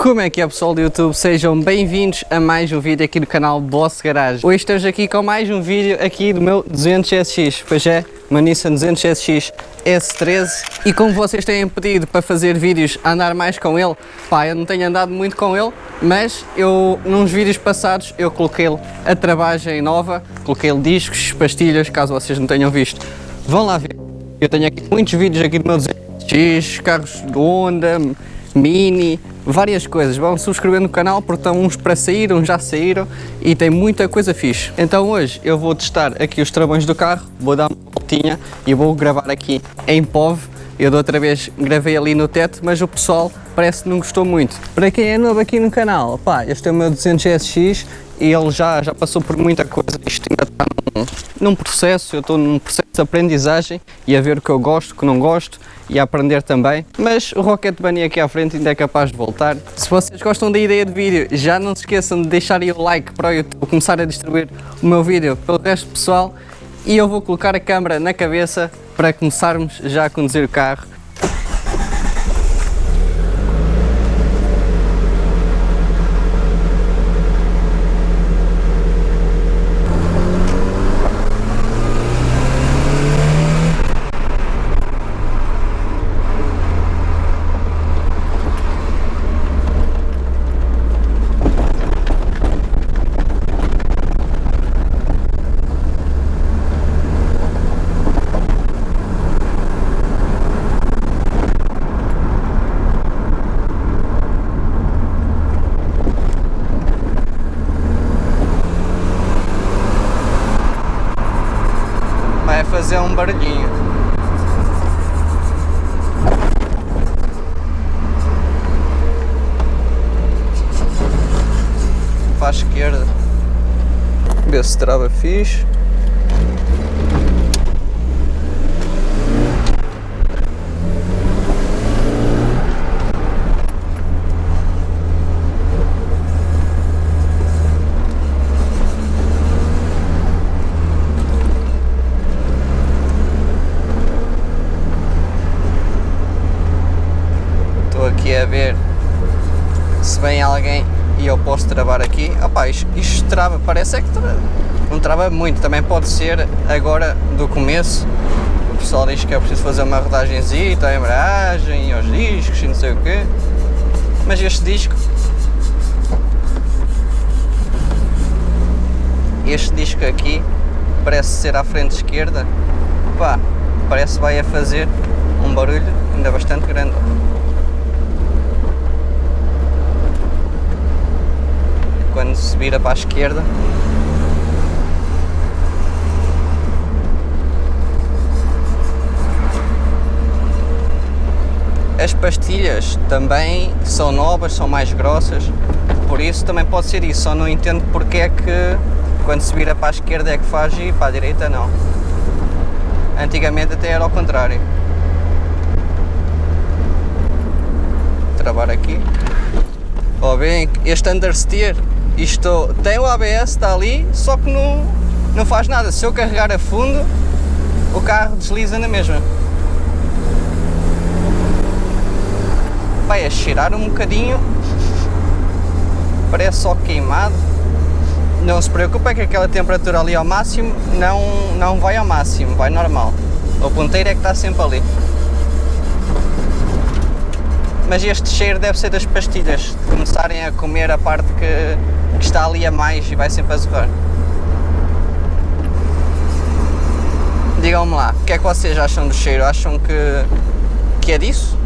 Como é que é, pessoal do YouTube? Sejam bem-vindos a mais um vídeo aqui do canal Boss Garage. Hoje estamos aqui com mais um vídeo aqui do meu 200SX, pois é, uma Nissan 200SX S13. E como vocês têm pedido para fazer vídeos a andar mais com ele, pá, eu não tenho andado muito com ele, mas eu, nos vídeos passados, eu coloquei-lhe a travagem nova, coloquei-lhe discos, pastilhas, caso vocês não tenham visto. Vão lá ver. Eu tenho aqui muitos vídeos aqui do meu 200SX, carros do Honda, Mini, várias coisas. Vão subscrever no canal porque estão uns para sair, uns já saíram e tem muita coisa fixe. Então hoje eu vou testar aqui os travões do carro, vou dar uma voltinha e vou gravar aqui em POV. Eu da outra vez gravei ali no teto, mas o pessoal parece que não gostou muito. Para quem é novo aqui no canal, pá, este é o meu 200SX e ele já passou por muita coisa. Isto ainda está num processo, eu estou num processo de aprendizagem e a ver o que eu gosto, o que não gosto e a aprender também. Mas o Rocket Bunny aqui à frente ainda é capaz de voltar. Se vocês gostam da ideia de vídeo, já não se esqueçam de deixarem o like para o YouTube começar a distribuir o meu vídeo pelo resto do pessoal. E eu vou colocar a câmera na cabeça para começarmos já a conduzir o carro. Vai fazer um barulhinho. Para a esquerda. Ver se trava fixe. Aqui a ver se vem alguém e eu posso travar aqui. Opa, isto trava, parece é que não trava muito, também pode ser agora do começo. O pessoal diz que é preciso fazer uma rodagenzita, a embreagem, aos discos e não sei o quê. Mas este disco aqui parece ser à frente esquerda, pá, parece que vai a fazer um barulho ainda bastante grande. Quando se vira para a esquerda, as pastilhas também são novas, são mais grossas, por isso também pode ser isso. Só não entendo porque é que quando se vira para a esquerda é que faz e para a direita não. Antigamente até era ao contrário. Travar aqui. Ó, bem, este understeer, isto tem o ABS, está ali, só que não faz nada. Se eu carregar a fundo, o carro desliza na mesma. Vai a cheirar um bocadinho, parece só queimado. Não se preocupe, é que aquela temperatura ali ao máximo não vai ao máximo, vai normal. O ponteiro é que está sempre ali. Mas este cheiro deve ser das pastilhas, de começarem a comer a parte que está ali a mais e vai sempre a zerrar. Digam-me lá, o que é que vocês acham do cheiro? Acham que é disso?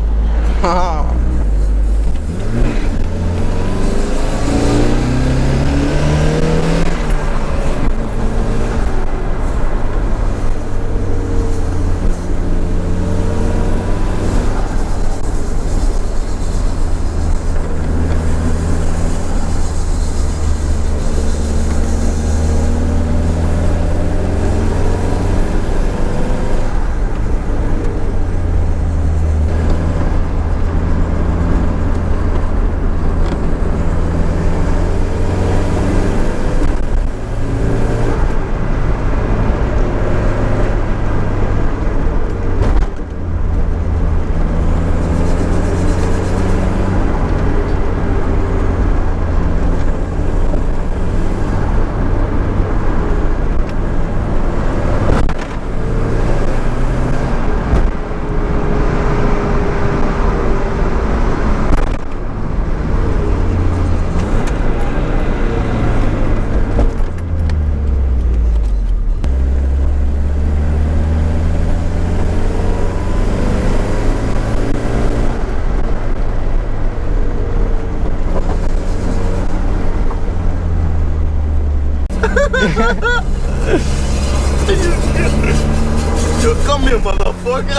Eu comi, motherfucker.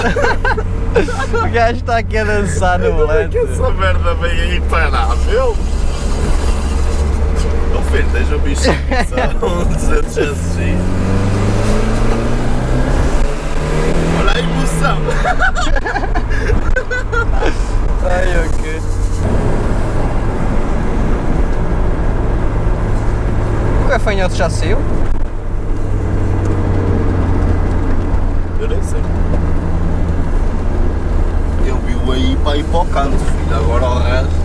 O gajo está aqui a dançar no Como é que volante. essa merda vem aí imparável? Oh filho, tens o bicho um 200 SG. Olha a emoção. Ai, ok. O gafanhoto já saiu? Eu nem sei. Eu vi-o aí para ir para o canto, filho. Agora o resto.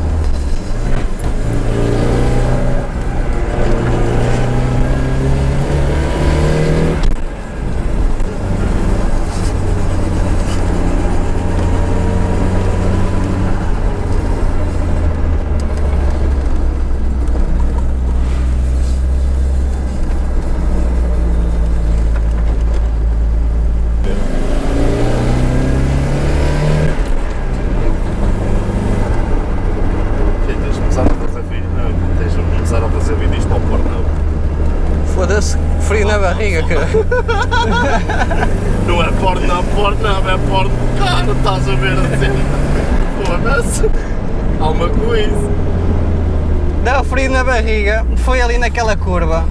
Foda-se, frio na barriga, cara. Não é porno, é porno caro, estás a ver assim? Foda-se. Há uma coisa. Dá frio na barriga, foi ali naquela curva,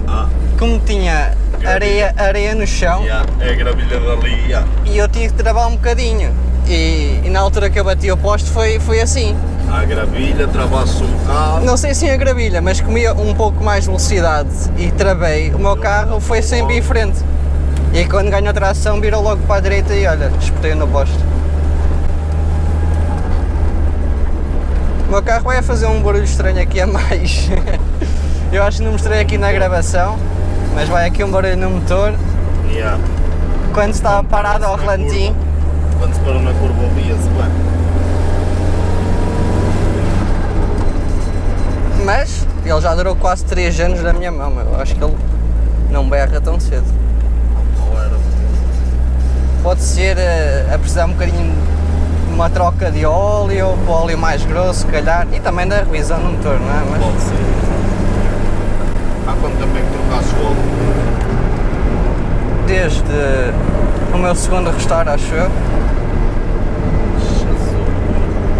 como tinha areia no chão, É a gravilha dali, e eu tive que travar um bocadinho. E na altura que eu bati o poste foi assim. A gravilha, travaste um bocado. Não sei se a gravilha, mas comia um pouco mais de velocidade e travei. O meu carro foi sempre em frente. E aí, quando ganhou tração, virou logo para a direita e olha, espetei no poste. O meu carro vai fazer um barulho estranho aqui a mais. Eu acho que não mostrei aqui na gravação, mas vai aqui um barulho no motor. Quando está parado ao relantinho. Quando se parou na curva, ouvia-se bem. Mas ele já durou quase 3 anos na minha mão, eu acho que ele não berra tão cedo. Pode ser a precisar um bocadinho de uma troca de óleo, para o óleo mais grosso, se calhar, e também da revisão no motor, não é? Mas pode ser. Há quanto tempo é que trocaste o óleo? desde o meu segundo restauro, acho eu. Jesus.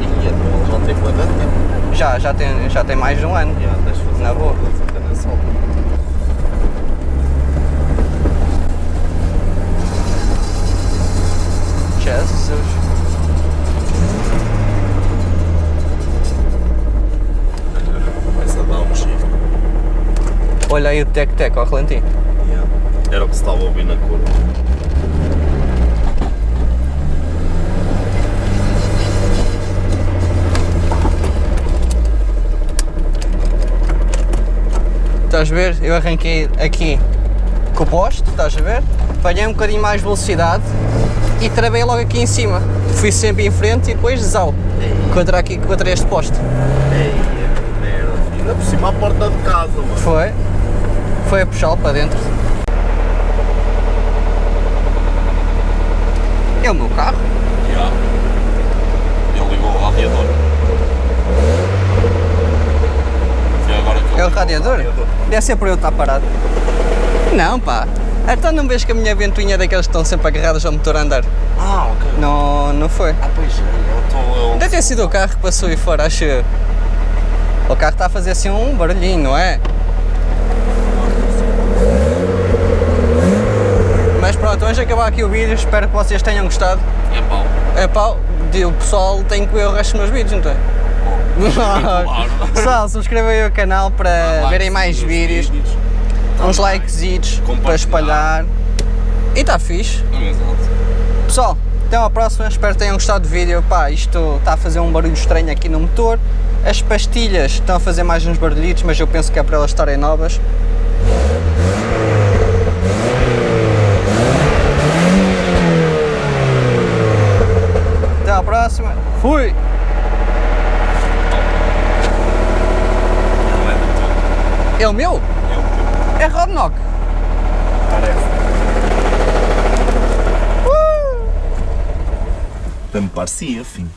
E a já tem quanto tempo? Já tem mais de um ano. Deixa eu fazer Na boa. nessa altura. Jesus. Começa a dar um shift. Olha aí o tec-tec ao relantinho. Era o que se estava a ouvir na curva. Estás a ver? Eu arranquei aqui com o poste, estás a ver? Apanhei um bocadinho mais de velocidade e travei logo aqui em cima. Fui sempre em frente e depois zau. Contra este poste. Ei, merda, filho. Ainda por cima a porta de casa, mano. Foi a puxá-lo para dentro. É o meu carro. Ele ligou o radiador. É o radiador? Deve ser por eu estar parado. Não, pá. Então não vês que a minha ventoinha é daqueles que estão sempre agarradas ao motor a andar? Ok. Não foi. Pois é, Deve ter sido o carro que passou aí fora, acho eu. O carro está a fazer assim um barulhinho, não é? Mas pronto, vamos acabar aqui o vídeo, espero que vocês tenham gostado. É pau. É pau, o pessoal tem que ver o resto dos meus vídeos, não tem? Pessoal, subscrevam aí o canal para verem mais vídeos, uns likes para espalhar. E está fixe. Pessoal, até à próxima, espero que tenham gostado do vídeo. Pá, isto está a fazer um barulho estranho aqui no motor. As pastilhas estão a fazer mais uns barulhitos, mas eu penso que é para elas estarem novas. Até à próxima. Fui! É o meu? É Rodnock. Parece. Até me parecia, fim.